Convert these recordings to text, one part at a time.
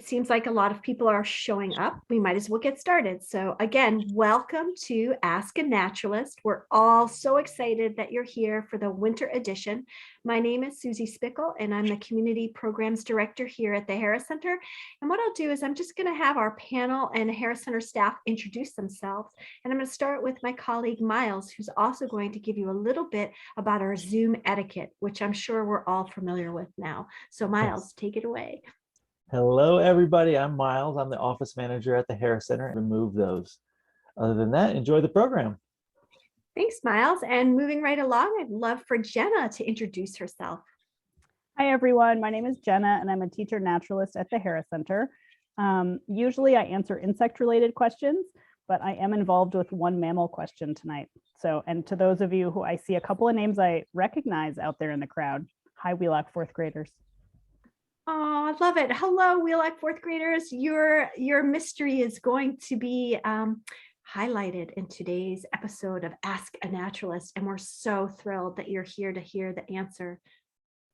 It seems like a lot of people are showing up. We might as well get started. So again, welcome to Ask a Naturalist. We're all so excited that you're here for the winter edition. My name is Susie Spickle, and I'm the Community Programs Director here at the Harris Center. And what I'll do is I'm just going to have our panel and Harris Center staff introduce themselves. And I'm going to start with my colleague, Miles, who's also going to give you a little bit about our Zoom etiquette, which I'm sure we're all familiar with now. So Miles, take it away. Hello, everybody. I'm Miles. I'm the office manager at the Harris Center. Remove those. Other than that, enjoy the program. Thanks, Miles. And moving right along, I'd love for Jenna to introduce herself. Hi, everyone. My name is Jenna, and I'm a teacher naturalist at the Harris Center. Usually I answer insect-related questions, but I am involved with one mammal question tonight. And to those of you who I see a couple of names I recognize out there in the crowd, hi, Wheelock fourth graders. Oh, I love it. Hello, Wheelock fourth graders. Your mystery is going to be highlighted in today's episode of Ask a Naturalist, and we're so thrilled that you're here to hear the answer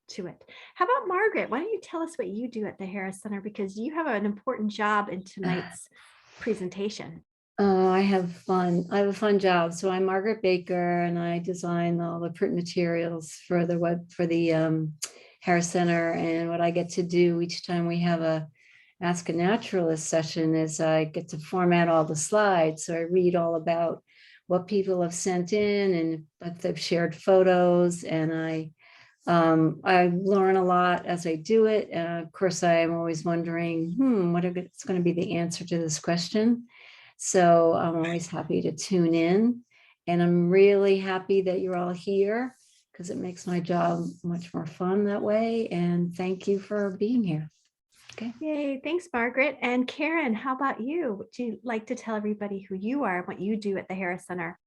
to it. How about Margaret? Why don't you tell us what you do at the Harris Center, because you have an important job in tonight's presentation. Oh, I have fun. I have a fun job. So I'm Margaret Baker, and I design all the print materials for the Harris Center. And what I get to do each time we have a Ask a Naturalist session is I get to format all the slides. So I read all about what people have sent in and if they've shared photos, and I learn a lot as I do it. Of course, I'm always wondering, what is going to be the answer to this question? So I'm always happy to tune in, and I'm really happy that you're all here because it makes my job much more fun that way. And thank you for being here. Okay. Yay, thanks, Margaret. And Karen, how about you? Would you like to tell everybody who you are and what you do at the Harris Center?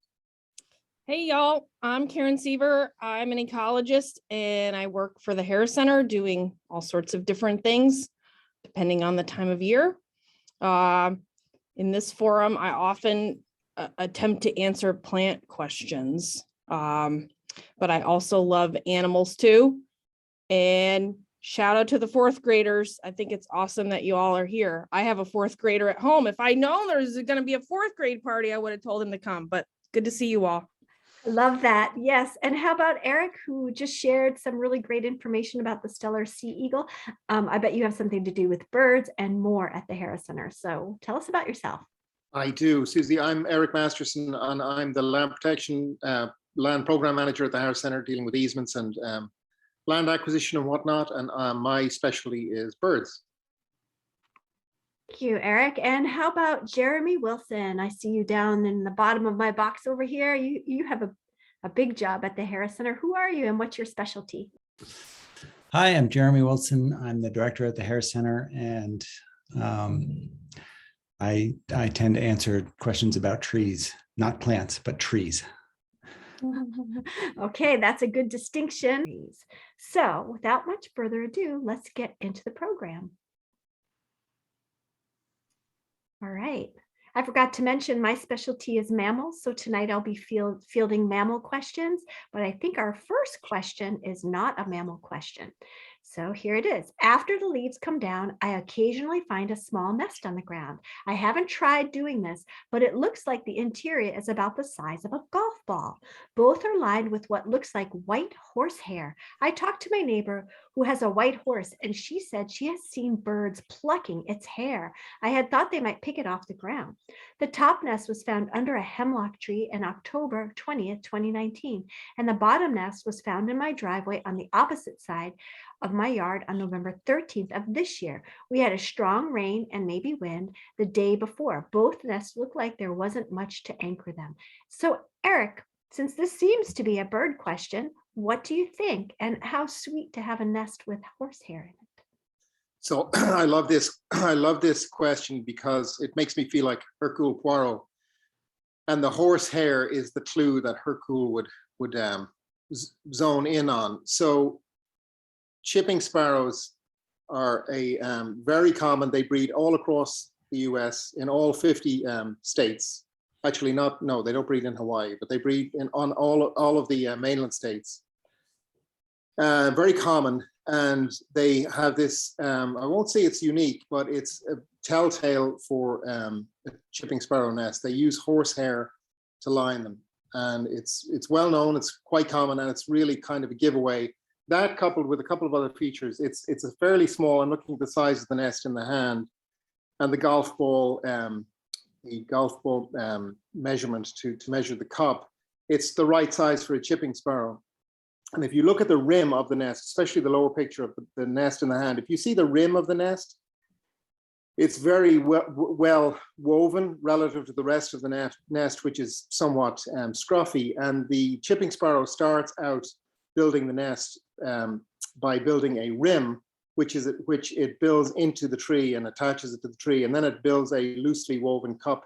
Hey, y'all. I'm Karen Seaver. I'm an ecologist, and I work for the Harris Center doing all sorts of different things depending on the time of year. In this forum, I often attempt to answer plant questions, but I also love animals too. And shout out to the fourth graders. I think it's awesome that you all are here. I have a fourth grader at home. If I know there's going to be a fourth grade party, I would have told him to come, but good to see you all. Love that. Yes. And how about Eric, who just shared some really great information about the Stellar Sea Eagle? I bet you have something to do with birds and more at the Harris Center. So tell us about yourself. I do, Susie. I'm Eric Masterson, and I'm the land protection land program manager at the Harris Center, dealing with easements and land acquisition and whatnot. And my specialty is birds. Thank you, Eric. And how about Jeremy Wilson? I see you down in the bottom of my box over here. You have a big job at the Harris Center. Who are you and what's your specialty? Hi, I'm Jeremy Wilson. I'm the director at the Harris Center, and I tend to answer questions about trees, not plants, but trees. Okay, that's a good distinction. So without much further ado, let's get into the program. All right. I forgot to mention my specialty is mammals. So tonight I'll be fielding mammal questions, but I think our first question is not a mammal question. So here it is. After the leaves come down, I occasionally find a small nest on the ground. I haven't tried doing this, but it looks like the interior is about the size of a golf ball. Both are lined with what looks like white horsehair. I talked to my neighbor who has a white horse, and she said she has seen birds plucking its hair. I had thought they might pick it off the ground. The top nest was found under a hemlock tree on October 20th, 2019, and the bottom nest was found in my driveway on the opposite side of my yard on November 13th of this year. We had a strong rain and maybe wind the day before. Both nests looked like there wasn't much to anchor them. So Eric, since this seems to be a bird question, what do you think? And how sweet to have a nest with horsehair in it. So I love this question because it makes me feel like Hercule Poirot, and the horsehair is the clue that Hercule would zone in on. So chipping sparrows are very common. They breed all across the US in all 50 states. Actually, no, they don't breed in Hawaii, but they breed on all of the mainland states. Very common. And they have this, I won't say it's unique, but it's a telltale for a chipping sparrow nest. They use horsehair to line them. And it's well known, it's quite common, and it's really kind of a giveaway. That coupled with a couple of other features, it's a fairly small, I'm looking at the size of the nest in the hand, and the golf ball measurement to measure the cup. It's the right size for a chipping sparrow. And if you look at the rim of the nest, especially the lower picture of the nest in the hand, if you see the rim of the nest, it's very well woven relative to the rest of the nest, which is somewhat scruffy. And the chipping sparrow starts out building the nest by building a rim, which it builds into the tree and attaches it to the tree, and then it builds a loosely woven cup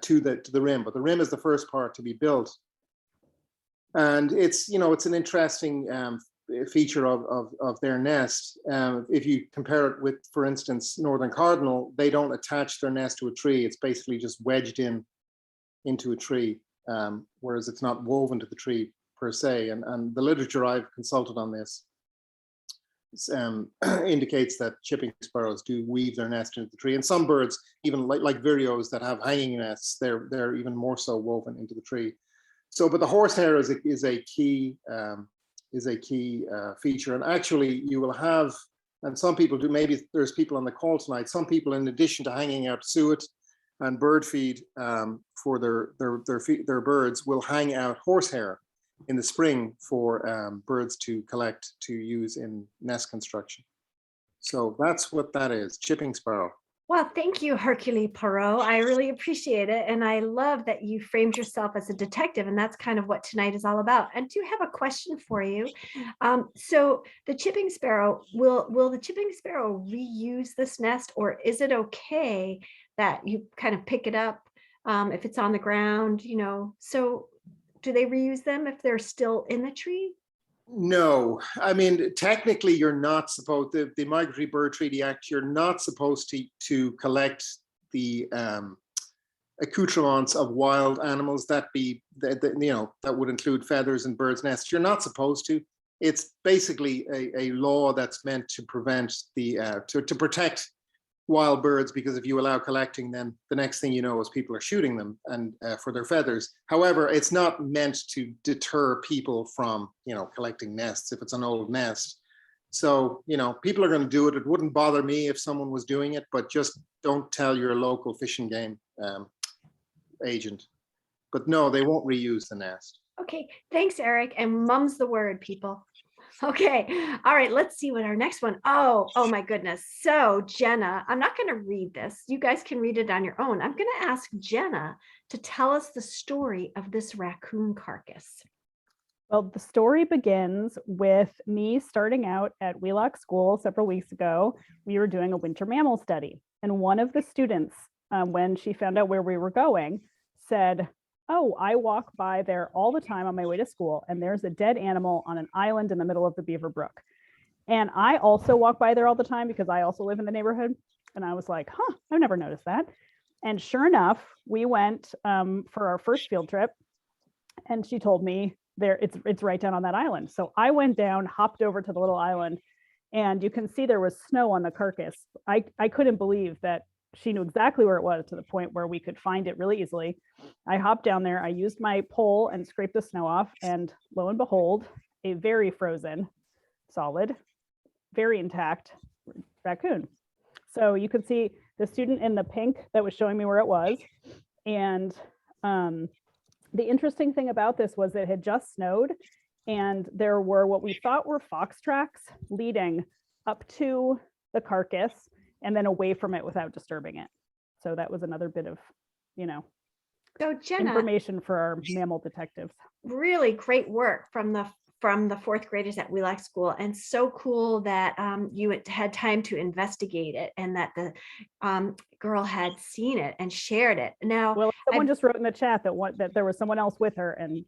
to the rim. But the rim is the first part to be built. And it's an interesting feature of their nest. If you compare it with, for instance, northern cardinal, they don't attach their nest to a tree. It's basically just wedged into a tree, whereas it's not woven to the tree per se. And the literature I've consulted on this indicates that chipping sparrows do weave their nest into the tree. And some birds, even like vireos that have hanging nests, they're even more so woven into the tree. So, but the horsehair is a key feature. And actually, you will have, and some people do. Maybe there's people on the call tonight. Some people, in addition to hanging out suet and bird feed for their birds, will hang out horsehair in the spring for birds to collect to use in nest construction. So that's what that is, chipping sparrow. Well, thank you, Hercule Poirot. I really appreciate it. And I love that you framed yourself as a detective, and that's kind of what tonight is all about. I do have a question for you. So the chipping sparrow, will the chipping sparrow reuse this nest, or is it okay that you kind of pick it up if it's on the ground, So do they reuse them if they're still in the tree? No, I mean, technically you're not supposed, the Migratory Bird Treaty Act, you're not supposed to collect the accoutrements of wild animals that would include feathers and birds' nests. You're not supposed to. It's basically a law that's meant to prevent to protect wild birds, because if you allow collecting, then the next thing you know is people are shooting them and for their feathers. However, it's not meant to deter people from collecting nests if it's an old nest. So people are going to do it. It wouldn't bother me if someone was doing it, but just don't tell your local fish and game agent. But no, they won't reuse the nest. Okay, thanks, Eric. And mum's the word, people. Okay, all right, let's see what our next one. Oh my goodness. So Jenna, I'm not going to read this. You guys can read it on your own. I'm going to ask Jenna to tell us the story of this raccoon carcass. Well, the story begins with me starting out at Wheelock School several weeks ago. We were doing a winter mammal study, and one of the students, when she found out where we were going, said, "Oh, I walk by there all the time on my way to school, and there's a dead animal on an island in the middle of the Beaver Brook." And I also walk by there all the time because I also live in the neighborhood. And I was like, I've never noticed that. And sure enough, we went for our first field trip, and she told me it's right down on that island. So I went down, hopped over to the little island, and you can see there was snow on the carcass. I couldn't believe that she knew exactly where it was, to the point where we could find it really easily. I hopped down there, I used my pole and scraped the snow off, and lo and behold, a very frozen, solid, very intact raccoon. So you could see the student in the pink that was showing me where it was. And the interesting thing about this was it had just snowed, and there were what we thought were fox tracks leading up to the carcass and then away from it without disturbing it. So that was another bit of, So Jenna, information for our mammal detectives. Really great work from the fourth graders at Wheelock School, and so cool that you had time to investigate it, and that the girl had seen it and shared it. Now, Well, someone just wrote in the chat that there was someone else with her, and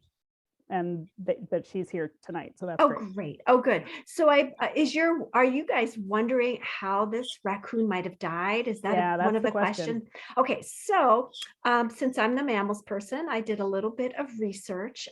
that she's here tonight. So that's Oh, great. great. Oh, good. So are you guys wondering how this raccoon might have died? Is that Yeah, one that's of the the question. questions? Okay, so since I'm the mammals person, I did a little bit of research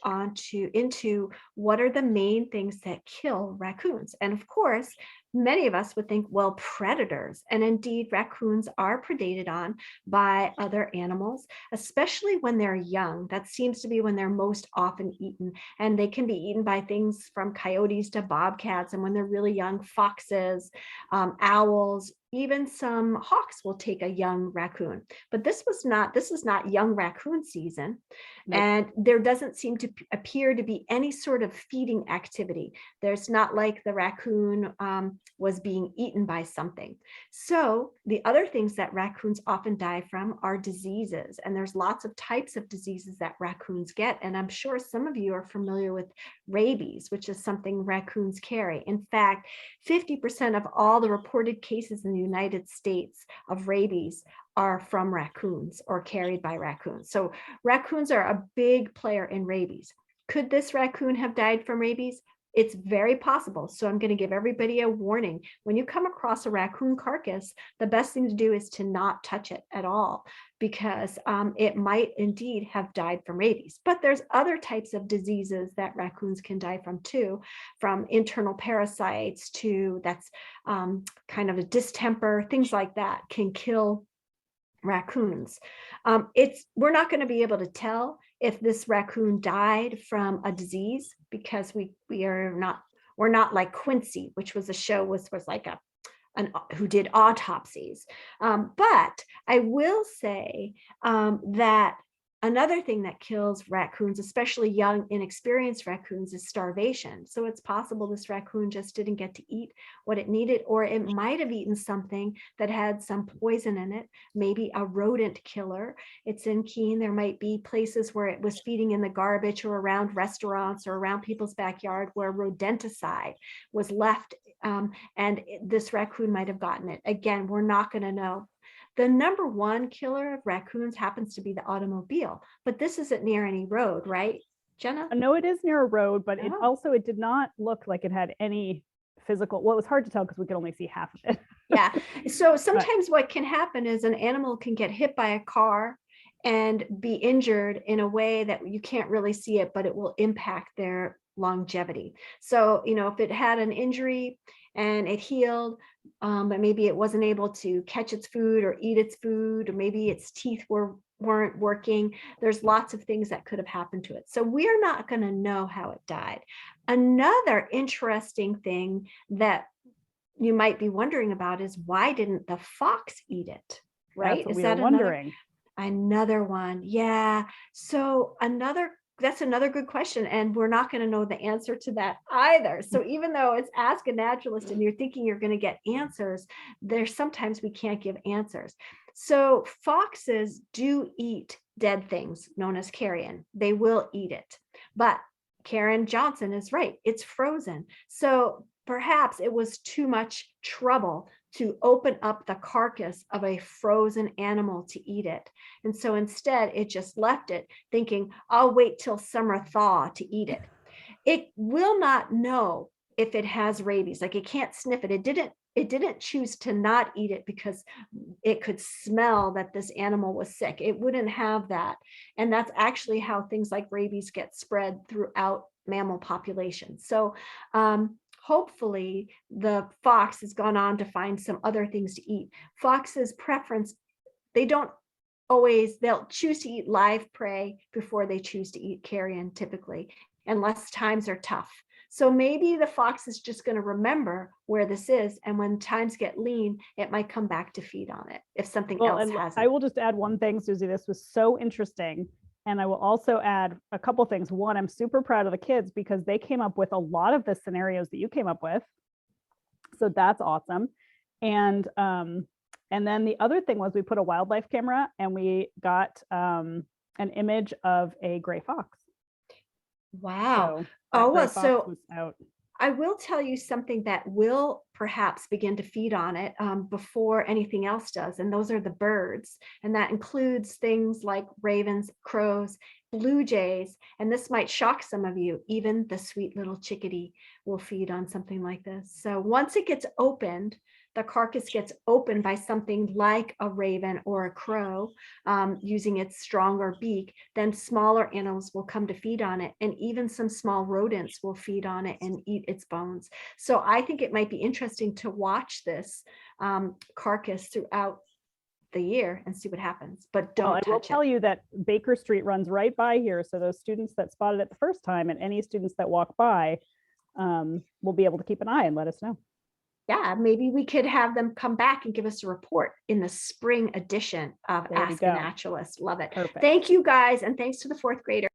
into what are the main things that kill raccoons. And of course, many of us would think, well, predators. And indeed, raccoons are predated on by other animals, especially when they're young. That seems to be when they're most often eaten. And they can be eaten by things from coyotes to bobcats. And when they're really young, foxes, owls, even some hawks will take a young raccoon. But this is not young raccoon season. Nope. And there doesn't seem to appear to be any sort of feeding activity. There's not like the raccoon was being eaten by something. So the other things that raccoons often die from are diseases. And there's lots of types of diseases that raccoons get. And I'm sure some of you are familiar with rabies, which is something raccoons carry. In fact, 50% of all the reported cases in the United States of rabies are from raccoons or carried by raccoons. So raccoons are a big player in rabies. Could this raccoon have died from rabies? It's very possible. So I'm going to give everybody a warning. When you come across a raccoon carcass, the best thing to do is to not touch it at all, because it might indeed have died from rabies. But there's other types of diseases that raccoons can die from too, from internal parasites to that's kind of a distemper, things like that can kill raccoons. We're not going to be able to tell if this raccoon died from a disease, because we're not like Quincy, which was a show was like who did autopsies. But I will say that another thing that kills raccoons, especially young, inexperienced raccoons, is starvation. So it's possible this raccoon just didn't get to eat what it needed, or it might have eaten something that had some poison in it, maybe a rodent killer. It's in Keene. There might be places where it was feeding in the garbage or around restaurants or around people's backyard where rodenticide was left, and this raccoon might have gotten it. Again, we're not going to know. The number one killer of raccoons happens to be the automobile, but this isn't near any road, right, Jenna? No, it is near a road, but Oh. it did not look like it had any physical. Well, it was hard to tell because we could only see half of it. Yeah. So sometimes what can happen is an animal can get hit by a car and be injured in a way that you can't really see it, but it will impact their longevity. So, if it had an injury and it healed, but maybe it wasn't able to catch its food or eat its food, or maybe its teeth weren't working. There's lots of things that could have happened to it. So we're not going to know how it died. Another interesting thing that you might be wondering about is, why didn't the fox eat it? Right? That's what Is we that were wondering. another one? Yeah. So that's another good question. And we're not going to know the answer to that either. So even though it's Ask a Naturalist and you're thinking you're going to get answers, there's sometimes we can't give answers. So foxes do eat dead things known as carrion. They will eat it. But Karen Johnson is right. It's frozen. So perhaps it was too much trouble to open up the carcass of a frozen animal to eat it. And so instead, it just left it thinking, I'll wait till summer thaw to eat it. It will not know if it has rabies. Like, it can't sniff it. It didn't choose to not eat it because it could smell that this animal was sick. It wouldn't have that. And that's actually how things like rabies get spread throughout mammal populations. So hopefully the fox has gone on to find some other things to eat. Fox's preference, they'll choose to eat live prey before they choose to eat carrion typically, unless times are tough. So maybe the fox is just going to remember where this is, and when times get lean, it might come back to feed on it if something else has it. I will just add one thing, Susie. This was so interesting. And I will also add a couple things. One, I'm super proud of the kids because they came up with a lot of the scenarios that you came up with. So that's awesome. And then the other thing was we put a wildlife camera and we got an image of a gray fox. Wow. So I will tell you something that will perhaps begin to feed on it before anything else does. And those are the birds. And that includes things like ravens, crows, blue jays. And this might shock some of you. Even the sweet little chickadee will feed on something like this. So once it gets opened, the carcass gets opened by something like a raven or a crow using its stronger beak, then smaller animals will come to feed on it. And even some small rodents will feed on it and eat its bones. So I think it might be interesting to watch this carcass throughout the year and see what happens, but don't Well, I will touch tell it. you that Baker Street runs right by here. So those students that spotted it the first time and any students that walk by will be able to keep an eye and let us know. Yeah, maybe we could have them come back and give us a report in the spring edition of There you Ask a go. Naturalist. Love it. Perfect. Thank you guys, and thanks to the fourth grader.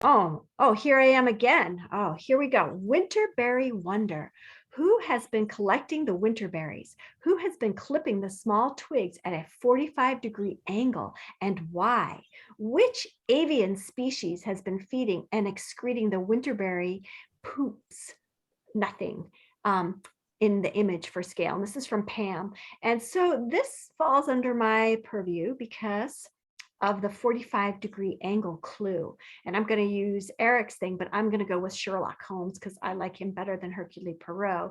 Oh, here I am again. Oh, here we go. Winterberry Wonder. Who has been collecting the winterberries? Who has been clipping the small twigs at a 45-degree angle, and why? Which avian species has been feeding and excreting the winterberry poops? Nothing in the image for scale. And this is from Pam. And so this falls under my purview because of the 45-degree angle clue. And I'm going to use Eric's thing, but I'm going to go with Sherlock Holmes because I like him better than Hercule Poirot.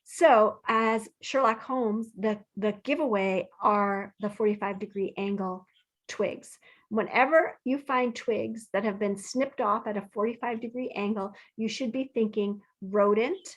So as Sherlock Holmes, the giveaway are the 45-degree angle twigs. Whenever you find twigs that have been snipped off at a 45-degree angle, you should be thinking rodent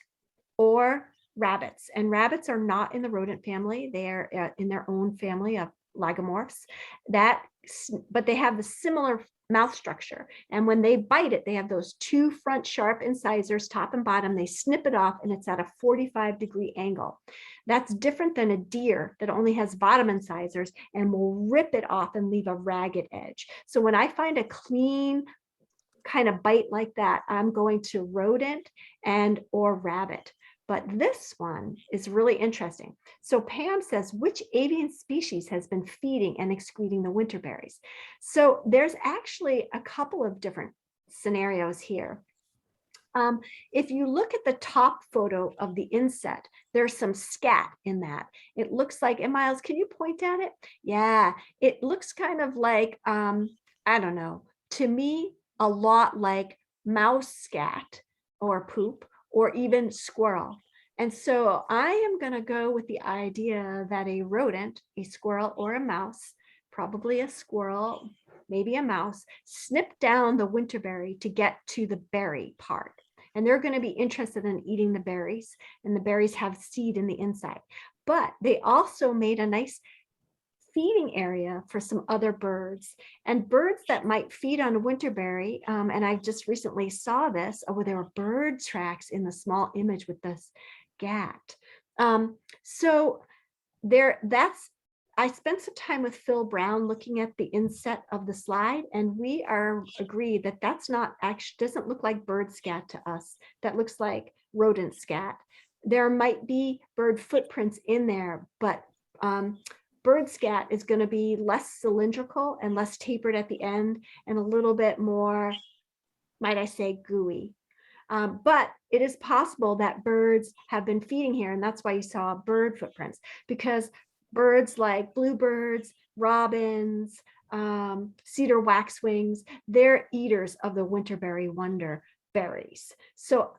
or rabbits. And rabbits are not in the rodent family. They are in their own family of lagomorphs. But they have the similar mouth structure. And when they bite it, they have those two front sharp incisors, top and bottom. They snip it off and it's at a 45-degree angle. That's different than a deer that only has bottom incisors and will rip it off and leave a ragged edge. So when I find a clean kind of bite like that, I'm going to rodent and or rabbit. But this one is really interesting. So Pam says, which avian species has been feeding and excreting the winterberries? So there's actually a couple of different scenarios here. If you look at the top photo of the inset, there's some scat in that. It looks like, and Miles, can you point at it? Yeah, it looks kind of like, I don't know, to me, a lot like mouse scat or poop, or even squirrel. And so I am going to go with the idea that a rodent, a squirrel or a mouse, probably a squirrel, maybe a mouse, snip down the winterberry to get to the berry part. And they're going to be interested in eating the berries, and the berries have seed in the inside. But they also made a nice feeding area for some other birds, and birds that might feed on a winterberry. And I just recently saw this. Oh, there were bird tracks in the small image with this scat. So I spent some time with Phil Brown looking at the inset of the slide, and we are agreed that that's not actually, doesn't look like bird scat to us. That looks like rodent scat. There might be bird footprints in there, but bird scat is going to be less cylindrical and less tapered at the end and a little bit more, might I say, gooey. But it is possible that birds have been feeding here, and that's why you saw bird footprints, because birds like bluebirds, robins, cedar waxwings, they're eaters of the Winterberry Wonder berries. So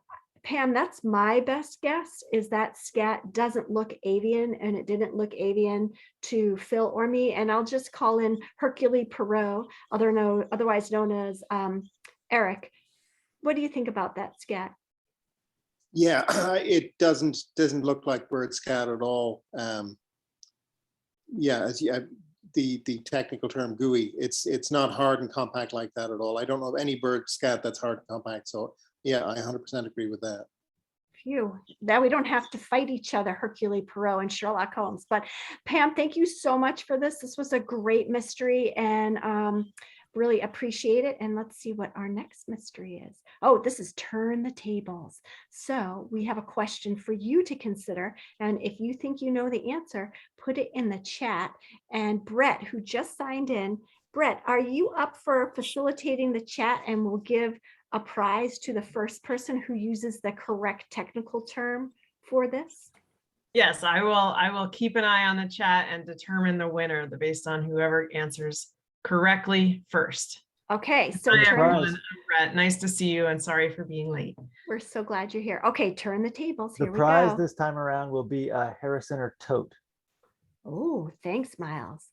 Pam, that's my best guess, is that scat doesn't look avian, and it didn't look avian to Phil or me. And I'll just call in Hercule Poirot, otherwise known as Eric. What do you think about that scat? Yeah, it doesn't look like bird scat at all. Yeah, the technical term gooey, it's not hard and compact like that at all. I don't know of any bird scat that's hard and compact. So yeah, I 100% agree with that. Phew, now we don't have to fight each other, Hercule Poirot and Sherlock Holmes. But Pam, thank you so much for this. This was a great mystery, and really appreciate it. And let's see what our next mystery is. Oh, this is Turn the Tables. So we have a question for you to consider. And if you think you know the answer, put it in the chat. And Brett, who just signed in, Brett, are you up for facilitating the chat, and we'll give a prize to the first person who uses the correct technical term for this? Yes, I will keep an eye on the chat and determine the winner based on whoever answers correctly first. Okay, so Hi, Surprise. everyone. I'm Brett. Nice to see you and sorry for being late. we're so glad you're here. Okay, turn the tables. The Here we prize go. this time around will be a Harris Center tote. Oh, thanks, Miles.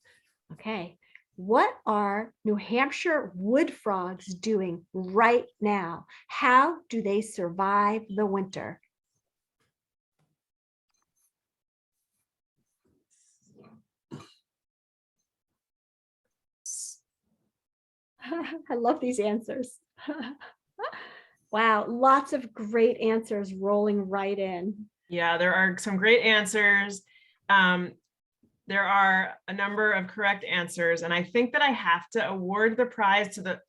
Okay, what are New Hampshire wood frogs doing right now? How do they survive the winter? I love these answers. Wow, lots of great answers rolling right in. Yeah, there are some great answers. There are a number of correct answers, and I think that I have to award the prize to the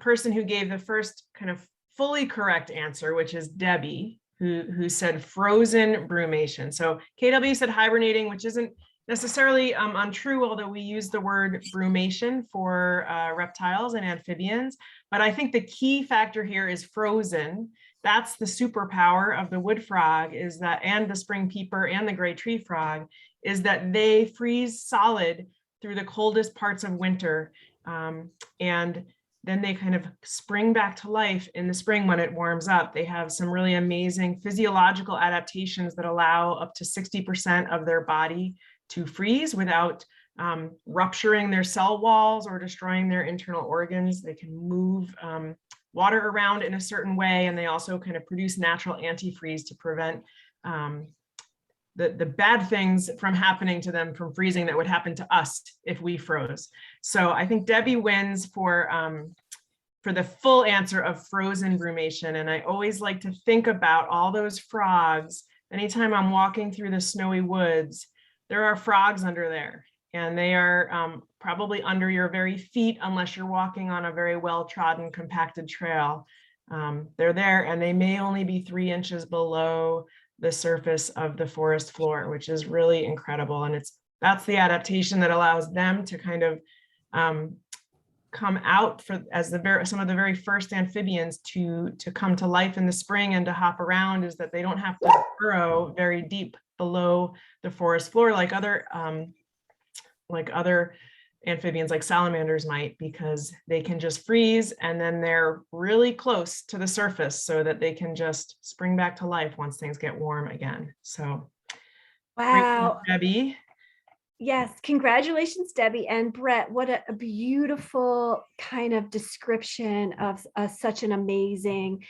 person who gave the first kind of fully correct answer, which is Debbie, who said frozen brumation. So KW said hibernating, which isn't necessarily untrue, although we use the word brumation for reptiles and amphibians. But I think the key factor here is frozen. That's the superpower of the wood frog, is that, and the spring peeper and the gray tree frog, is that they freeze solid through the coldest parts of winter. And then they kind of spring back to life in the spring when it warms up. They have some really amazing physiological adaptations that allow up to 60% of their body to freeze without rupturing their cell walls or destroying their internal organs. They can move water around in a certain way, and they also kind of produce natural antifreeze to prevent the bad things from happening to them from freezing that would happen to us if we froze. So I think Debbie wins for the full answer of frozen brumation. And I always like to think about all those frogs. Anytime I'm walking through the snowy woods, there are frogs under there, and they are probably under your very feet unless you're walking on a very well-trodden, compacted trail. They're there, and they may only be 3 inches below the surface of the forest floor, which is really incredible. And that's the adaptation that allows them to kind of come out as some of the very first amphibians to come to life in the spring and to hop around, is that they don't have to burrow very deep below the forest floor like other amphibians like salamanders might, because they can just freeze and then they're really close to the surface so that they can just spring back to life once things get warm again. So Wow. Debbie. Yes, congratulations, Debbie and Brett. What a beautiful kind of description of such an amazing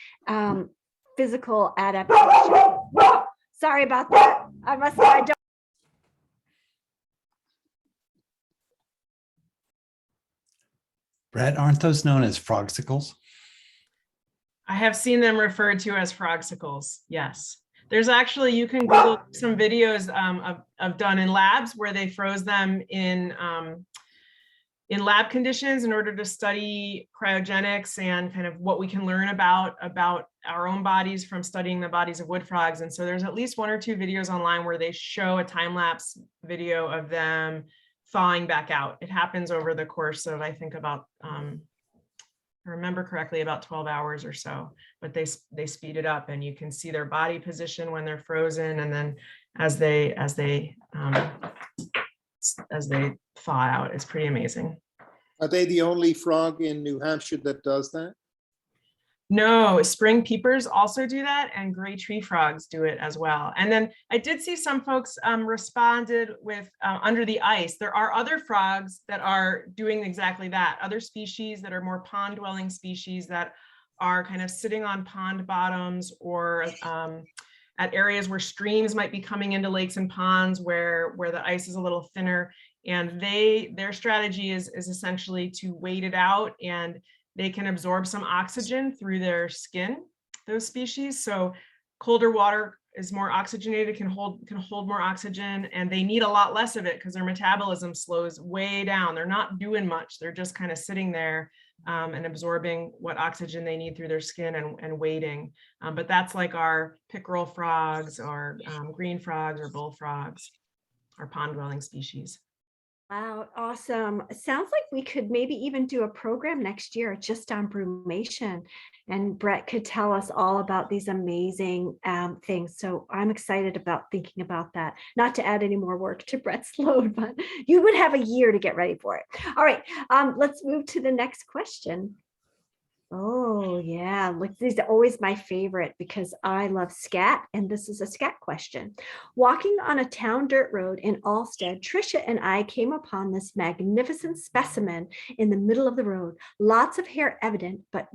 physical adaptation. Sorry about that. I don't. Brett, aren't those known as frogsicles? I have seen them referred to as frogsicles. Yes. There's actually, you can Google some videos of done in labs where they froze them in lab conditions in order to study cryogenics and kind of what we can learn about our own bodies from studying the bodies of wood frogs. And so there's at least 1 or 2 videos online where they show a time-lapse video of them thawing back out. It happens over the course of, I think, about I remember correctly, about 12 hours or so, but they speed it up, and you can see their body position when they're frozen, and then as they thaw out. It's pretty amazing. Are they the only frog in New Hampshire that does that? No, spring peepers also do that, and gray tree frogs do it as well. And then I did see some folks responded with under the ice. There are other frogs that are doing exactly that. Other species that are more pond dwelling species that are kind of sitting on pond bottoms or at areas where streams might be coming into lakes and ponds where the ice is a little thinner. And their strategy is essentially to wait it out, and they can absorb some oxygen through their skin, those species. So colder water is more oxygenated, can hold more oxygen, and they need a lot less of it because their metabolism slows way down. They're not doing much. They're just kind of sitting there and absorbing what oxygen they need through their skin and waiting. But that's like our pickerel frogs or green frogs or bullfrogs, our pond dwelling species. Wow, awesome. It sounds like we could maybe even do a program next year just on brumation, and Brett could tell us all about these amazing things. So I'm excited about thinking about that. Not to add any more work to Brett's load, but you would have a year to get ready for it. All right, let's move to the next question. Oh yeah, look, these are always my favorite because I love scat, and this is a scat question. Walking on a town dirt road in Alstead, Trisha and I came upon this magnificent specimen in the middle of the road. Lots of hair evident, but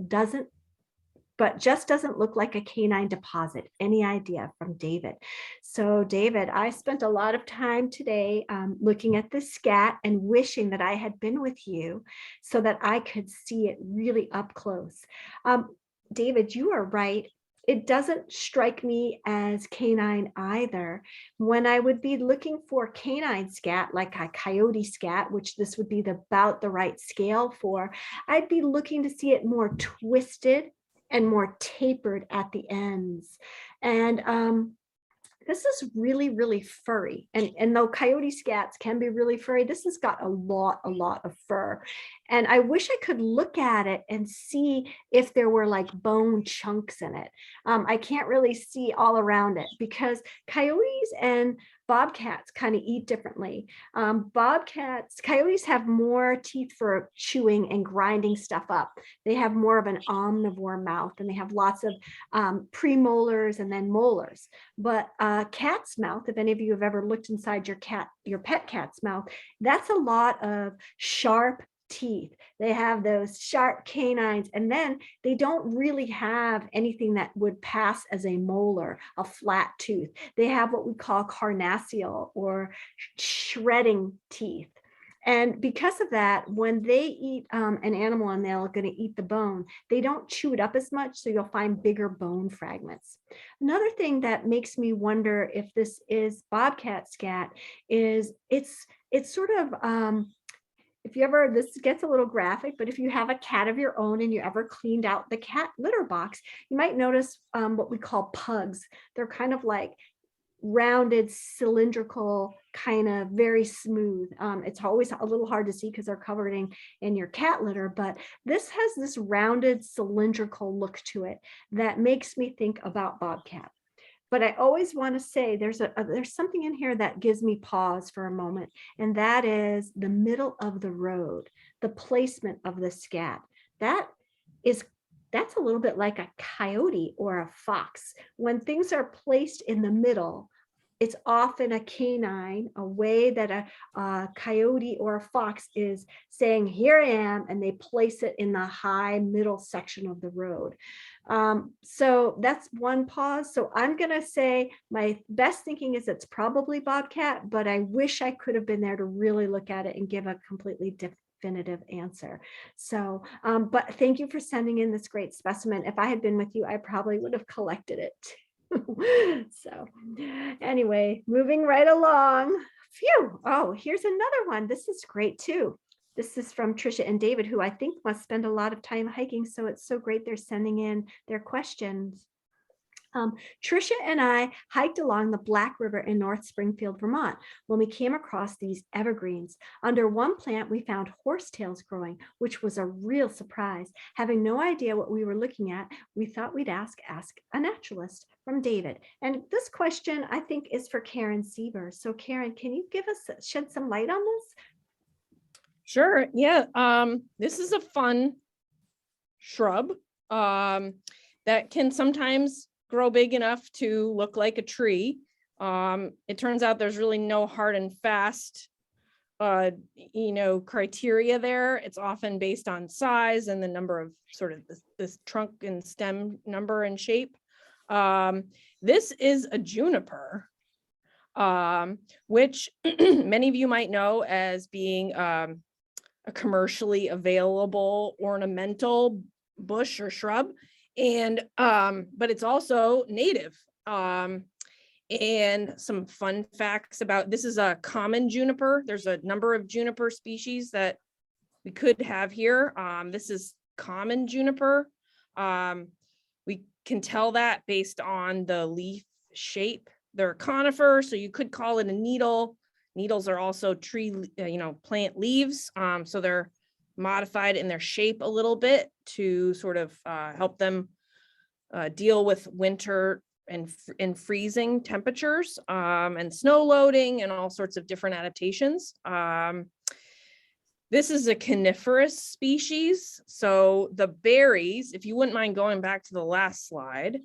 just doesn't look like a canine deposit. Any idea? From David. So David, I spent a lot of time today looking at this scat and wishing that I had been with you so that I could see it really up close. David, you are right. It doesn't strike me as canine either. When I would be looking for canine scat, like a coyote scat, which this would be about the right scale for, I'd be looking to see it more twisted and more tapered at the ends. And this is really, really furry. And though coyote scats can be really furry, this has got a lot of fur. And I wish I could look at it and see if there were like bone chunks in it. I can't really see all around it because coyotes and bobcats kind of eat differently. Coyotes have more teeth for chewing and grinding stuff up. They have more of an omnivore mouth, and they have lots of premolars and then molars. But cat's mouth, if any of you have ever looked inside your pet cat's mouth, that's a lot of sharp teeth. They have those sharp canines, and then they don't really have anything that would pass as a molar, a flat tooth. They have what we call carnassial or shredding teeth. And because of that, when they eat an animal and they're going to eat the bone, they don't chew it up as much, so you'll find bigger bone fragments. Another thing that makes me wonder if this is bobcat scat is it's sort of if you ever, this gets a little graphic, but if you have a cat of your own and you ever cleaned out the cat litter box, you might notice what we call pugs. They're kind of like rounded, cylindrical, kind of very smooth. It's always a little hard to see because they're covered in your cat litter, but this has this rounded, cylindrical look to it that makes me think about bobcat. But I always want to say there's something in here that gives me pause for a moment, and that is the middle of the road, the placement of the scat. That's a little bit like a coyote or a fox. When things are placed in the middle, it's often a canine, a way that a coyote or a fox is saying, here I am, and they place it in the high middle section of the road. So that's one pause. So I'm going to say my best thinking is it's probably bobcat, but I wish I could have been there to really look at it and give a completely definitive answer. So, but thank you for sending in this great specimen. If I had been with you, I probably would have collected it too. So anyway, moving right along. Phew. Oh, here's another one. This is great too. This is from Trisha and David, who I think must spend a lot of time hiking. So it's so great they're sending in their questions. Trisha and I hiked along the Black River in North Springfield, Vermont, when we came across these evergreens. Under one plant, we found horsetails growing, which was a real surprise. Having no idea what we were looking at, we thought we'd ask a naturalist, from David. And this question, I think, is for Karen Siever. So Karen, can you shed some light on this? Sure. Yeah. This is a fun shrub that can sometimes grow big enough to look like a tree. It turns out there's really no hard and fast, criteria there. It's often based on size and the number of sort of this trunk and stem number and shape. This is a juniper, which many of you might know as being a commercially available ornamental bush or shrub. And but it's also native. And some fun facts about this is a common juniper. There's a number of juniper species that we could have here. This is common juniper. We can tell that based on the leaf shape. They're a conifer, so you could call it a needle. Needles are also plant leaves. So they're modified in their shape a little bit to sort of help them deal with winter and freezing temperatures and snow loading and all sorts of different adaptations. This is a coniferous species. So the berries, if you wouldn't mind going back to the last slide,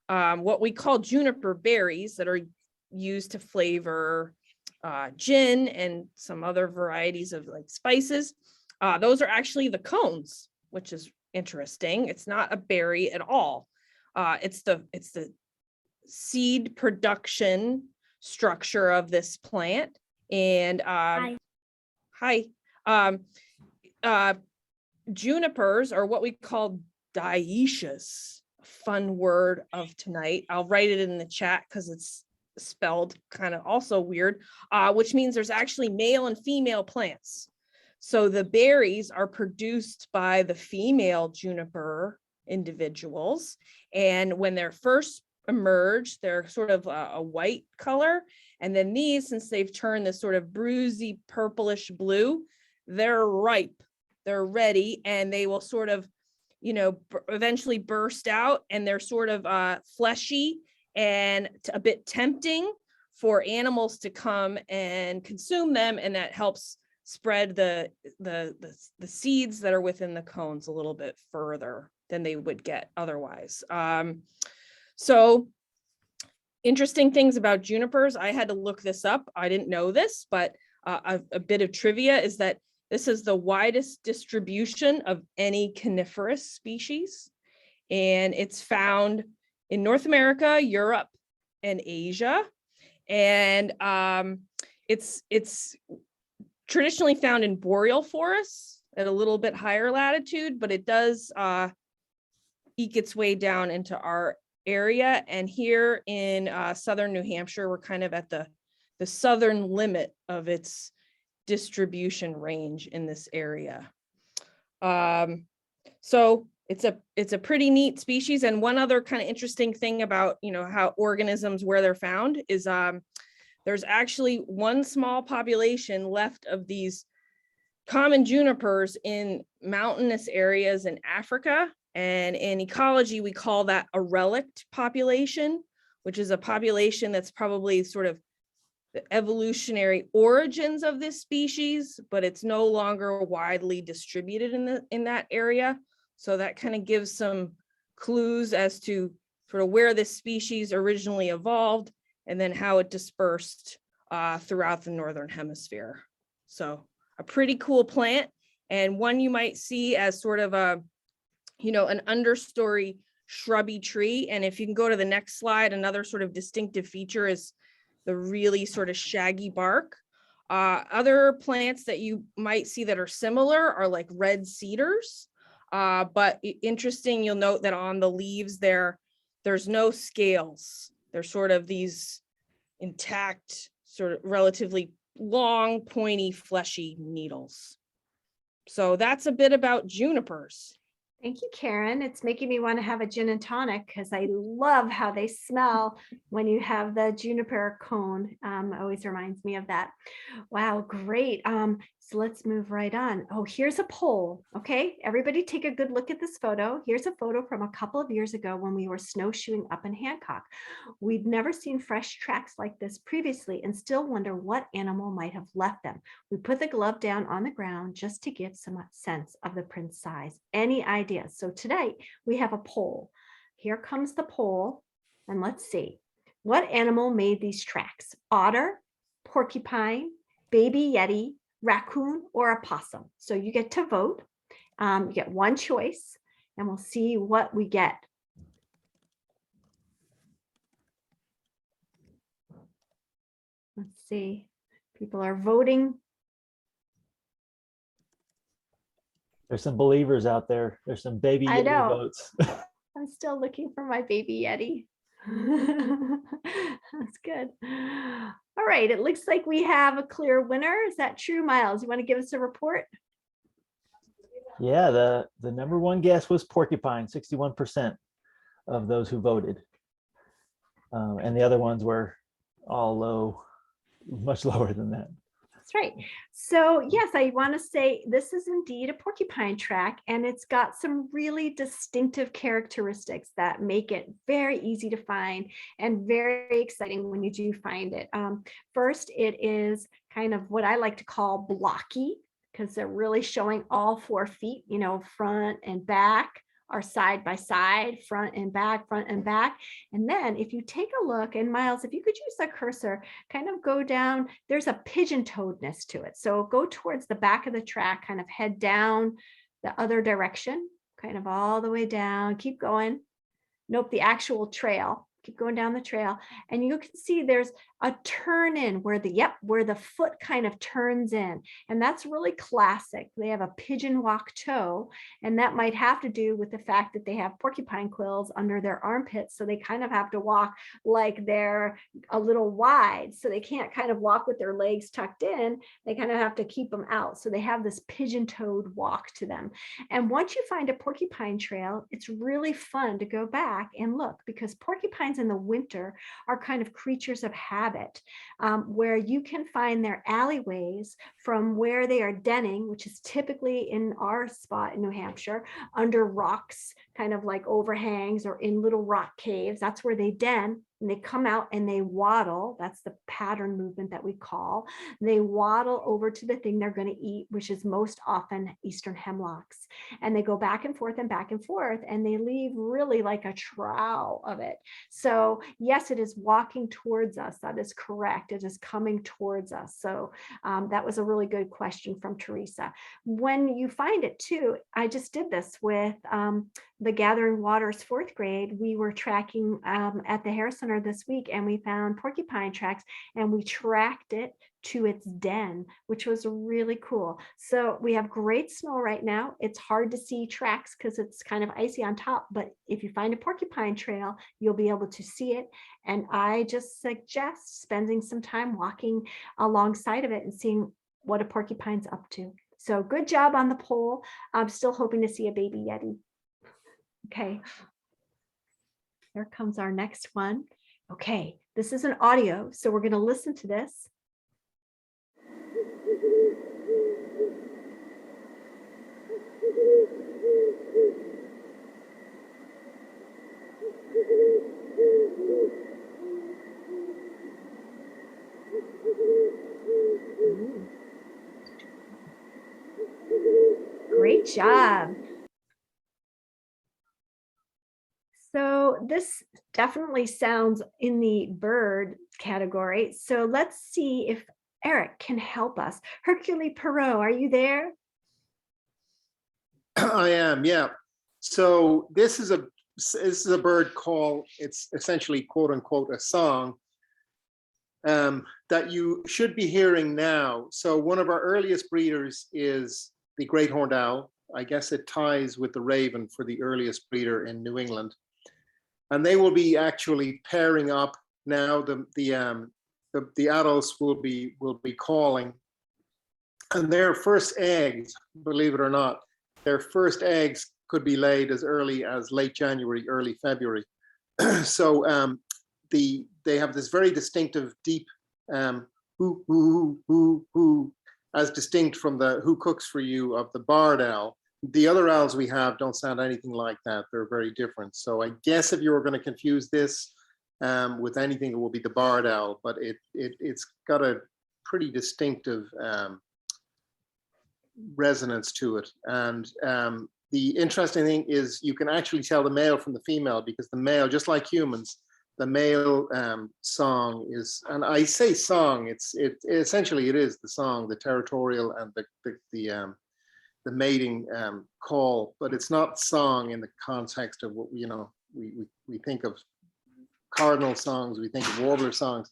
what we call juniper berries that are used to flavor gin and some other varieties of like spices. Those are actually the cones, which is interesting. It's not a berry at all. It's the seed production structure of this plant. And junipers are what we call dioecious. Fun word of tonight. I'll write it in the chat because it's spelled kind of also weird, which means there's actually male and female plants. So the berries are produced by the female juniper individuals. And when they're first emerge, they're sort of a white color. And then these, since they've turned this sort of bruisey purplish blue, they're ripe, they're ready, and they will sort of, eventually burst out, and they're sort of fleshy and a bit tempting for animals to come and consume them. And that helps spread the seeds that are within the cones a little bit further than they would get otherwise. So interesting things about junipers. I had to look this up. I didn't know this, but a bit of trivia is that this is the widest distribution of any coniferous species. And it's found in North America, Europe, and Asia. And it's traditionally found in boreal forests at a little bit higher latitude, but it does eke its way down into our area. And here in southern New Hampshire, we're kind of at the southern limit of its distribution range in this area. So it's a pretty neat species. And one other kind of interesting thing about, how organisms, where they're found is there's actually one small population left of these common junipers in mountainous areas in Africa. And in ecology, we call that a relict population, which is a population that's probably sort of the evolutionary origins of this species, but it's no longer widely distributed in that area. So that kind of gives some clues as to sort of where this species originally evolved and then how it dispersed throughout the Northern Hemisphere. So a pretty cool plant, and one you might see as sort of an understory shrubby tree. And if you can go to the next slide, another sort of distinctive feature is the really sort of shaggy bark. Other plants that you might see that are similar are like red cedars. But interesting, you'll note that on the leaves there's no scales. They're sort of these intact, sort of relatively long, pointy, fleshy needles. So that's a bit about junipers. Thank you, Karen. It's making me want to have a gin and tonic because I love how they smell when you have the juniper cone. Always reminds me of that. Wow, great. So let's move right on. Oh, here's a poll. Okay, everybody take a good look at this photo. Here's a photo from a couple of years ago when we were snowshoeing up in Hancock. We'd never seen fresh tracks like this previously and still wonder what animal might have left them. We put the glove down on the ground just to get some sense of the print's size. Any ideas? So today we have a poll. Here comes the poll, and let's see. What animal made these tracks? Otter, porcupine, baby yeti, raccoon, or a possum? So you get to vote. You get one choice, and we'll see what we get. Let's see. People are voting. There's some believers out there. There's some baby I Yeti know. votes. I'm still looking for my baby yeti. That's good. All right, it looks like we have a clear winner. Is that true, Miles? You want to give us a report? Yeah, the number one guess was porcupine, 61% of those who voted. And the other ones were all low, much lower than that. That's right. So yes, I want to say this is indeed a porcupine track, and it's got some really distinctive characteristics that make it very easy to find and very exciting when you do find it. First, it is kind of what I like to call blocky, because they're really showing all 4 feet, you know, front and back, are side by side, front and back, front and back. And then if you take a look, and Miles, if you could use the cursor, kind of go down, there's a pigeon-toedness to it. So go towards the back of the track, kind of head down the other direction, kind of all the way down, keep going. Nope, the actual trail. Keep going down the trail, and you can see there's a turn in where the foot kind of turns in, and that's really classic. They have a pigeon walk toe, and that might have to do with the fact that they have porcupine quills under their armpits, so they kind of have to walk like they're a little wide, so they can't kind of walk with their legs tucked in. They kind of have to keep them out, so they have this pigeon-toed walk to them. And once you find a porcupine trail, it's really fun to go back and look, because porcupines in the winter are kind of creatures of habit, where you can find their alleyways from where they are denning, which is typically in our spot in New Hampshire, under rocks, kind of like overhangs or in little rock caves. That's where they den. And they come out and they waddle. That's the pattern movement that we call. They waddle over to the thing they're going to eat, which is most often eastern hemlocks. And they go back and forth, and they leave really like a trail of it. So yes, it is walking towards us. That is correct. It is coming towards us. So that was a really good question from Teresa. When you find it too, I just did this with the Gathering Waters 4th grade. We were tracking at the Harris Center this week, and we found porcupine tracks, and we tracked it to its den, which was really cool. So we have great snow right now. It's hard to see tracks because it's kind of icy on top, but if you find a porcupine trail, you'll be able to see it. And I just suggest spending some time walking alongside of it and seeing what a porcupine's up to. So good job on the poll. I'm still hoping to see a baby yeti. Okay, here comes our next one. Okay, this is an audio, so we're going to listen to this. Great job. So this definitely sounds in the bird category. So let's see if Eric can help us. Hercule Poirot, are you there? I am, yeah. So this is a bird call. It's essentially quote unquote a song that you should be hearing now. So one of our earliest breeders is the great horned owl. I guess it ties with the raven for the earliest breeder in New England. And they will be actually pairing up now. The adults will be calling, and their first eggs, believe it or not, their first eggs could be laid as early as late January, early February. So they have this very distinctive deep hoo hoo hoo hoo, as distinct from the who cooks for you of the barred owl. The other owls we have don't sound anything like that. They're very different. So I guess if you were going to confuse this with anything, it will be the barred owl, but it's got a pretty distinctive resonance to it. And the interesting thing is you can actually tell the male from the female, because the male, just like humans, the male song is, and I say song, it essentially it is the song, the territorial and the mating call, but it's not song in the context of what we think of cardinal songs, we think of warbler songs,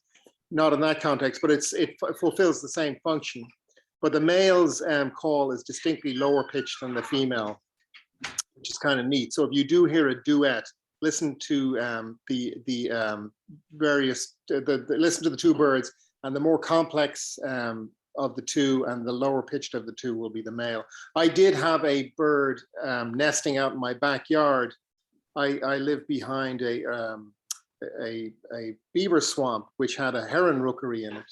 not in that context, but it fulfills the same function. But the male's call is distinctly lower pitched than the female, which is kind of neat. So if you do hear a duet, listen to listen to the two birds, and the more complex of the two and the lower pitched of the two will be the male. I did have a bird nesting out in my backyard. I live behind a beaver swamp which had a heron rookery in it,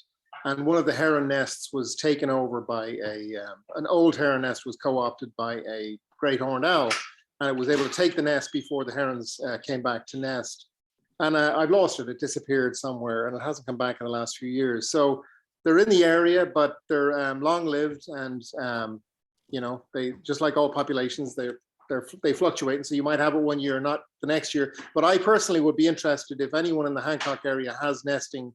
and one of the heron nests was taken over by an old heron nest was co-opted by a great horned owl, and it was able to take the nest before the herons came back to nest. And I've lost it. It disappeared somewhere, and it hasn't come back in the last few years. So they're in the area, but they're long-lived, and you know, they, just like all populations, they fluctuate. And so you might have it one year, not the next year. But I personally would be interested if anyone in the Hancock area has nesting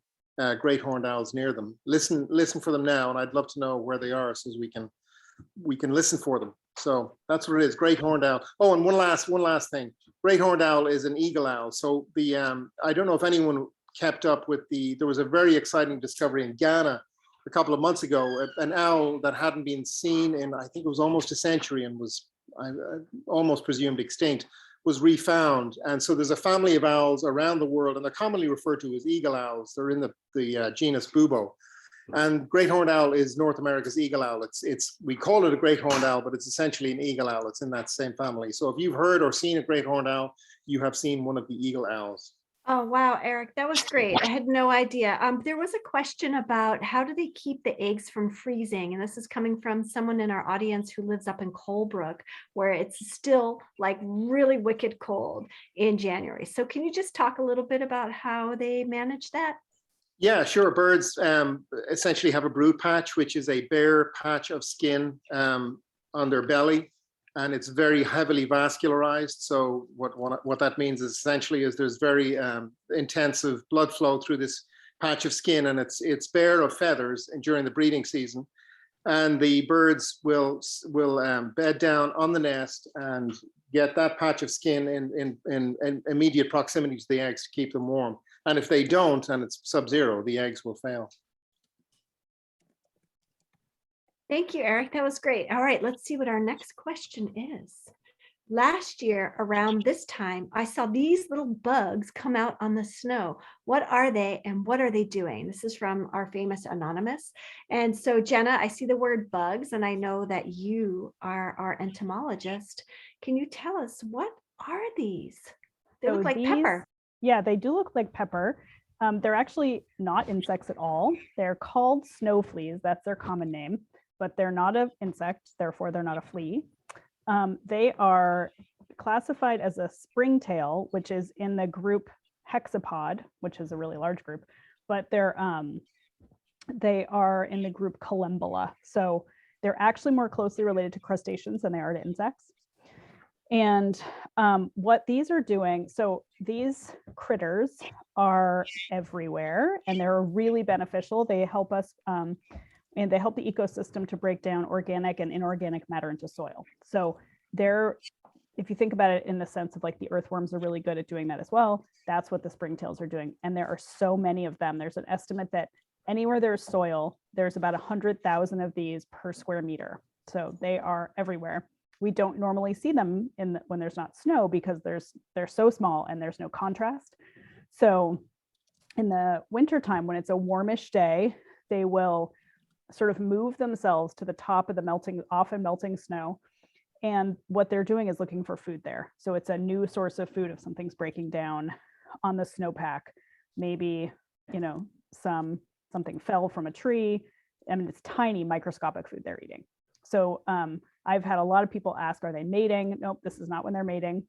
great horned owls near them. Listen for them now, and I'd love to know where they are, so as we can listen for them. So that's what it is, great horned owl. Oh, and one last thing. Great horned owl is an eagle owl. So the I don't know if anyone kept up with there was a very exciting discovery in Ghana a couple of months ago, an owl that hadn't been seen in, I think it was almost a century, and was almost presumed extinct, was refound. And so there's a family of owls around the world, and they're commonly referred to as eagle owls. They're in the genus Bubo. And great horned owl is North America's eagle owl. We call it a great horned owl, but it's essentially an eagle owl. It's in that same family. So if you've heard or seen a great horned owl, you have seen one of the eagle owls. Oh, wow, Eric, that was great. I had no idea. There was a question about how do they keep the eggs from freezing? And this is coming from someone in our audience who lives up in Colebrook, where it's still like really wicked cold in January. So can you just talk a little bit about how they manage that? Yeah, sure. Birds essentially have a brood patch, which is a bare patch of skin on their belly, and it's very heavily vascularized. So what that means is essentially is there's very intensive blood flow through this patch of skin, and it's bare of feathers during the breeding season. And the birds will bed down on the nest and get that patch of skin in immediate proximity to the eggs to keep them warm. And if they don't, and it's sub-zero, the eggs will fail. Thank you, Eric. That was great. All right, let's see what our next question is. Last year around this time, I saw these little bugs come out on the snow. What are they and what are they doing? This is from our famous Anonymous. And so Jenna, I see the word bugs, and I know that you are our entomologist. Can you tell us, what are these? They look like pepper. Yeah, they do look like pepper. They're actually not insects at all. They're called snow fleas. That's their common name, but they're not an insect, therefore they're not a flea. They are classified as a springtail, which is in the group hexapod, which is a really large group, but they are in the group collembola. So they're actually more closely related to crustaceans than they are to insects. And what these are doing, so these critters are everywhere, and they're really beneficial. They help us, and they help the ecosystem to break down organic and inorganic matter into soil. So if you think about it in the sense of like the earthworms are really good at doing that as well, that's what the springtails are doing. And there are so many of them. There's an estimate that anywhere there's soil, there's about 100,000 of these per square meter. So they are everywhere. We don't normally see them when there's not snow because they're so small and there's no contrast. So in the wintertime, when it's a warmish day, they will sort of move themselves to the top of the often melting snow. And what they're doing is looking for food there. So it's a new source of food if something's breaking down on the snowpack. Maybe, you know, something fell from a tree. I mean, it's tiny microscopic food they're eating. So I've had a lot of people ask, are they mating? Nope, this is not when they're mating.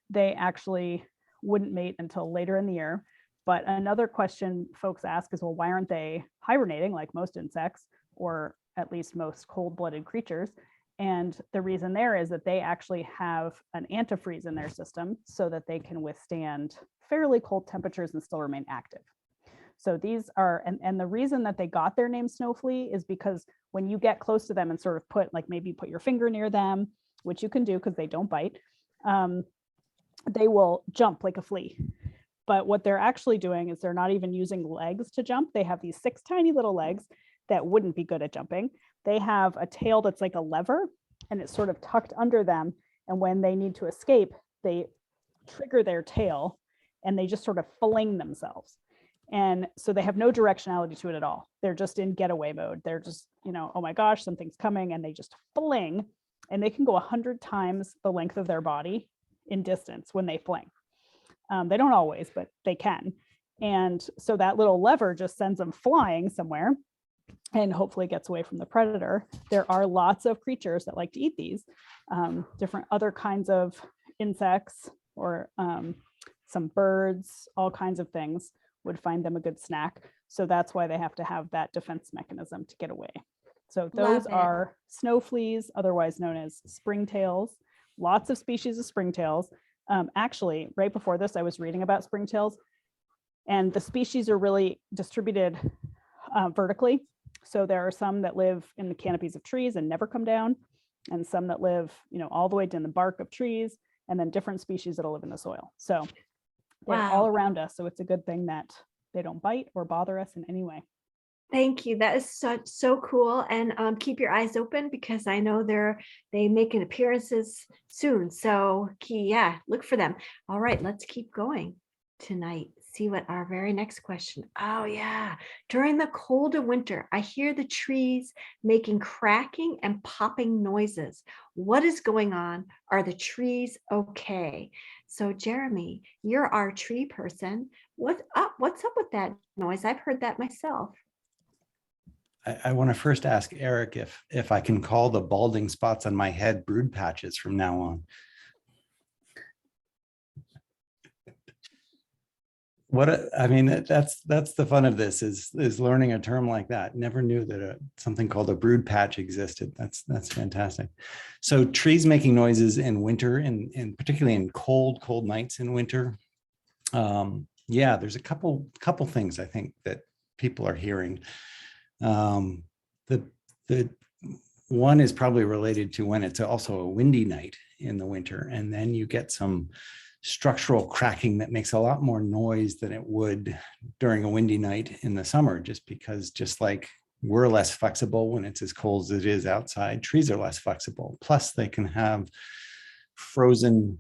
They actually wouldn't mate until later in the year. But another question folks ask is, well, why aren't they hibernating like most insects, or at least most cold-blooded creatures? And the reason there is that they actually have an antifreeze in their system so that they can withstand fairly cold temperatures and still remain active. So these are, and the reason that they got their name snow flea is because when you get close to them and sort of maybe put your finger near them, which you can do because they don't bite, they will jump like a flea. But what they're actually doing is they're not even using legs to jump. They have these 6 tiny little legs that wouldn't be good at jumping. They have a tail that's like a lever, and it's sort of tucked under them. And when they need to escape, they trigger their tail and they just sort of fling themselves. And so they have no directionality to it at all. They're just in getaway mode. They're just, you know, oh my gosh, something's coming, and they just fling, and they can go 100 times the length of their body in distance when they fling. They don't always, but they can. And so that little lever just sends them flying somewhere and hopefully gets away from the predator. There are lots of creatures that like to eat these, different other kinds of insects or some birds, all kinds of things would find them a good snack. So that's why they have to have that defense mechanism to get away. So those are snow fleas, otherwise known as springtails. Lots of species of springtails. Actually, right before this, I was reading about springtails, and the species are really distributed vertically. So there are some that live in the canopies of trees and never come down, and some that live, all the way down the bark of trees, and then different species that'll live in the soil. So they're all around us. So it's a good thing that they don't bite or bother us in any way. Thank you. That is so cool. And keep your eyes open because I know they make an appearances soon. So look for them. All right, let's keep going tonight. See what our very next question. Oh yeah. During the cold of winter, I hear the trees making cracking and popping noises. What is going on? Are the trees okay? So Jeremy, you're our tree person. What's up with that noise? I've heard that myself. I want to first ask Eric if I can call the balding spots on my head brood patches from now on. That's the fun of this is learning a term like that. Never knew that something called a brood patch existed. That's fantastic. So trees making noises in winter, and particularly in cold nights in winter. There's a couple things I think that people are hearing. The one is probably related to when it's also a windy night in the winter, and then you get some structural cracking that makes a lot more noise than it would during a windy night in the summer, just like we're less flexible when it's as cold as it is outside, trees are less flexible. Plus they can have frozen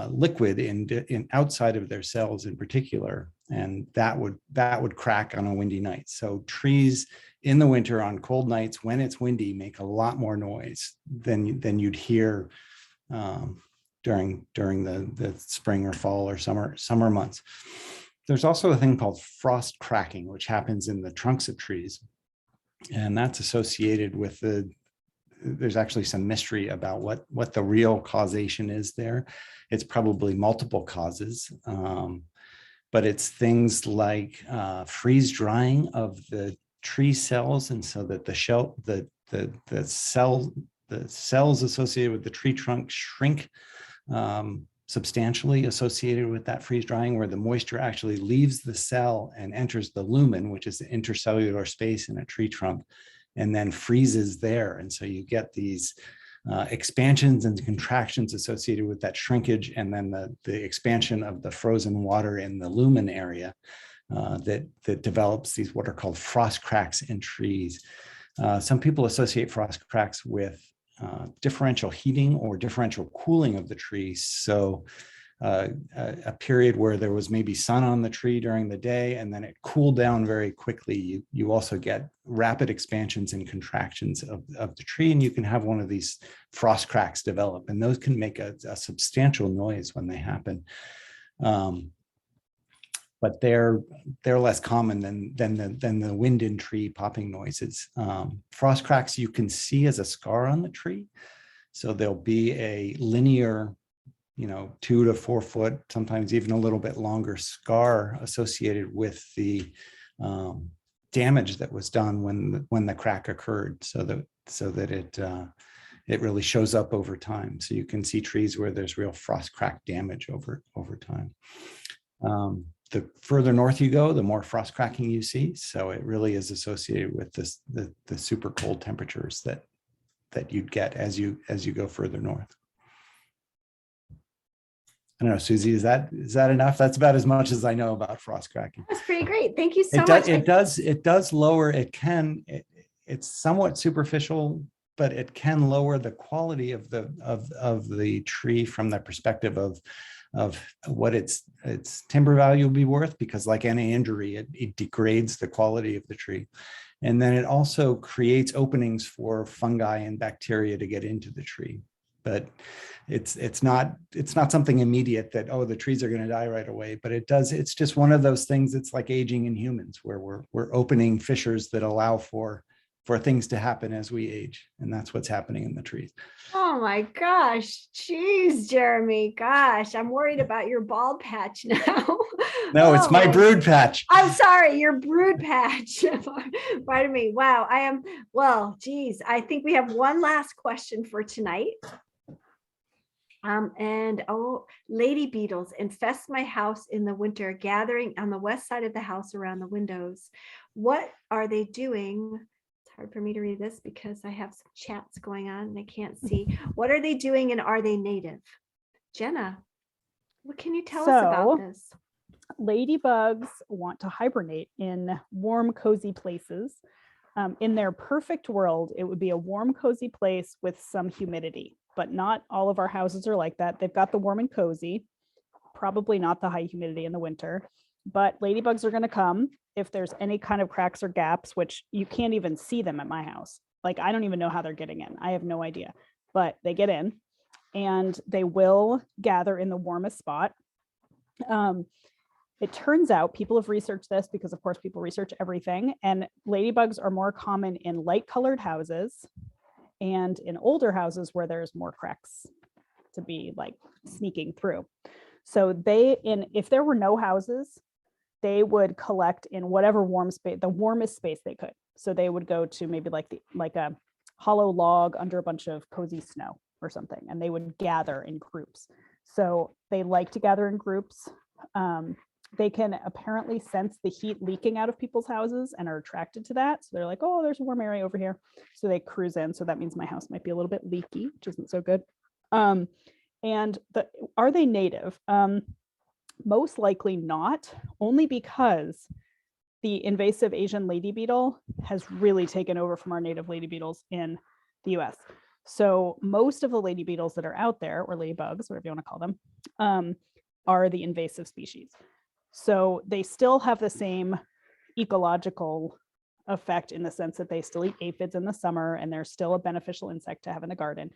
liquid in outside of their cells in particular, and that would crack on a windy night. So trees in the winter on cold nights when it's windy make a lot more noise than you'd hear during the spring or fall or summer months. There's also a thing called frost cracking, which happens in the trunks of trees, and that's associated with there's actually some mystery about what the real causation is there. It's probably multiple causes, but it's things like freeze drying of the tree cells, and so that the cells associated with the tree trunk shrink substantially associated with that freeze drying, where the moisture actually leaves the cell and enters the lumen, which is the intercellular space in a tree trunk, and then freezes there. And so you get these expansions and contractions associated with that shrinkage, and then the expansion of the frozen water in the lumen area that develops these what are called frost cracks in trees. Some people associate frost cracks with differential heating or differential cooling of the tree. So a period where there was maybe sun on the tree during the day and then it cooled down very quickly. You also get rapid expansions and contractions of the tree, and you can have one of these frost cracks develop, and those can make a substantial noise when they happen. But they're less common than the wind in tree popping noises. Frost cracks you can see as a scar on the tree. So there'll be a linear, 2 to 4 foot, sometimes even a little bit longer scar associated with the damage that was done when the crack occurred, so that it really shows up over time. So you can see trees where there's real frost crack damage over time. The further north you go, the more frost cracking you see. So it really is associated with the super cold temperatures that you'd get as you go further north. I don't know, Susie, is that enough? That's about as much as I know about frost cracking. That's pretty great. Thank you so much. It does lower. It's somewhat superficial, but it can lower the quality of the tree from the perspective of what its timber value will be worth, because like any injury, it degrades the quality of the tree. And then it also creates openings for fungi and bacteria to get into the tree. but it's not something immediate that, oh, the trees are going to die right away, but it's just one of those things. It's like aging in humans, where we're opening fissures that allow for things to happen as we age, and that's what's happening in the trees. Oh my gosh. Jeez, Jeremy. Gosh, I'm worried about your bald patch now. No, it's Oh my brood patch. I'm sorry, your brood patch. Pardon me. Wow. Well, geez, I think we have one last question for tonight. Lady beetles infest my house in the winter, gathering on the west side of the house around the windows. What are they doing? It's hard for me to read this because I have some chats going on and I can't see. What are they doing, and are they native? Jenna, what can you tell us about this? Ladybugs want to hibernate in warm, cozy places. In their perfect world, it would be a warm, cozy place with some humidity, but not all of our houses are like that. They've got the warm and cozy, probably not the high humidity in the winter, but ladybugs are going to come if there's any kind of cracks or gaps, which you can't even see them at my house. Like, I don't even know how they're getting in. I have no idea, but they get in and they will gather in the warmest spot. It turns out, people have researched this because, of course, people research everything, and ladybugs are more common in light colored houses and in older houses where there's more cracks to be like sneaking through. So if there were no houses, they would collect in whatever warm space, the warmest space they could. So they would go to maybe like a hollow log under a bunch of cozy snow or something, and they would gather in groups. So they like to gather in groups. They can apparently sense the heat leaking out of people's houses and are attracted to that. So they're like, oh, there's a warm area over here. So they cruise in. So that means my house might be a little bit leaky, which isn't so good. Are they native? Most likely not, only because the invasive Asian lady beetle has really taken over from our native lady beetles in the US. So most of the lady beetles that are out there, or ladybugs, whatever you want to call them, are the invasive species. So they still have the same ecological effect in the sense that they still eat aphids in the summer, and they're still a beneficial insect to have in the garden.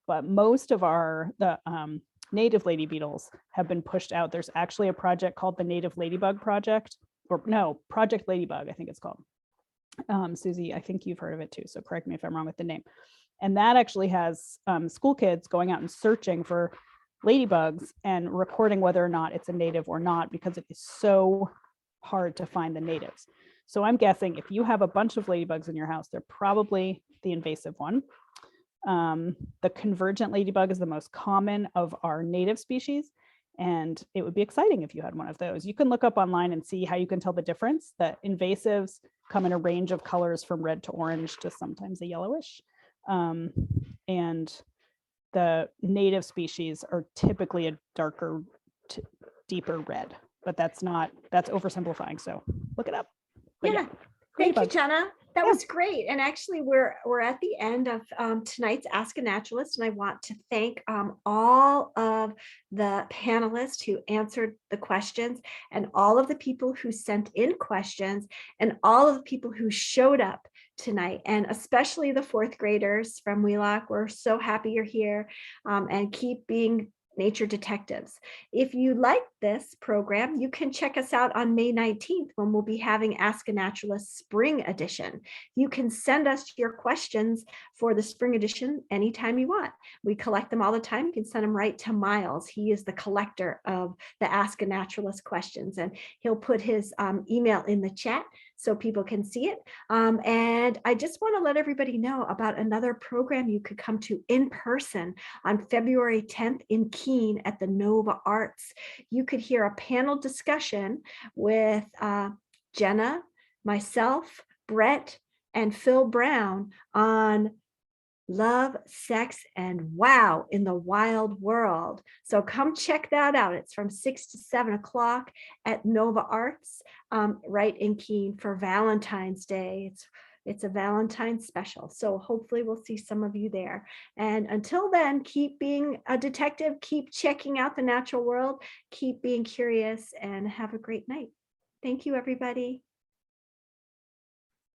But most of the native lady beetles have been pushed out. There's actually a project called the Native Ladybug Project, or no, Project Ladybug, I think it's called. Susie, I think you've heard of it too, so correct me if I'm wrong with the name. And that actually has school kids going out and searching for ladybugs and recording whether or not it's a native or not, because it is so hard to find the natives. So I'm guessing if you have a bunch of ladybugs in your house, they're probably the invasive one. The convergent ladybug is the most common of our native species, and it would be exciting if you had one of those. You can look up online and see how you can tell the difference. The invasives come in a range of colors from red to orange to sometimes a yellowish. And the native species are typically a darker, deeper red, but that's oversimplifying. So look it up. But yeah. Thank you, ladybugs. Jenna. That was great. And actually, we're at the end of tonight's Ask a Naturalist, and I want to thank all of the panelists who answered the questions, and all of the people who sent in questions, and all of the people who showed up tonight, and especially the fourth graders from Wheelock. We're so happy you're here, and keep being nature detectives. If you like this program, you can check us out on May 19th when we'll be having Ask a Naturalist Spring Edition. You can send us your questions for the Spring Edition anytime you want. We collect them all the time. You can send them right to Miles. He is the collector of the Ask a Naturalist questions, and he'll put his email in the chat so people can see it. And I just want to let everybody know about another program you could come to in person on February 10th in Keene at the Nova Arts. You could hear a panel discussion with Jenna, myself, Brett, and Phil Brown on love, sex, and wow in the wild world. So come check that out. It's from 6 to 7 o'clock at Nova Arts, right in Keene for Valentine's Day. It's a Valentine's special. So hopefully we'll see some of you there. And until then, keep being a detective, keep checking out the natural world, keep being curious, and have a great night. Thank you, everybody.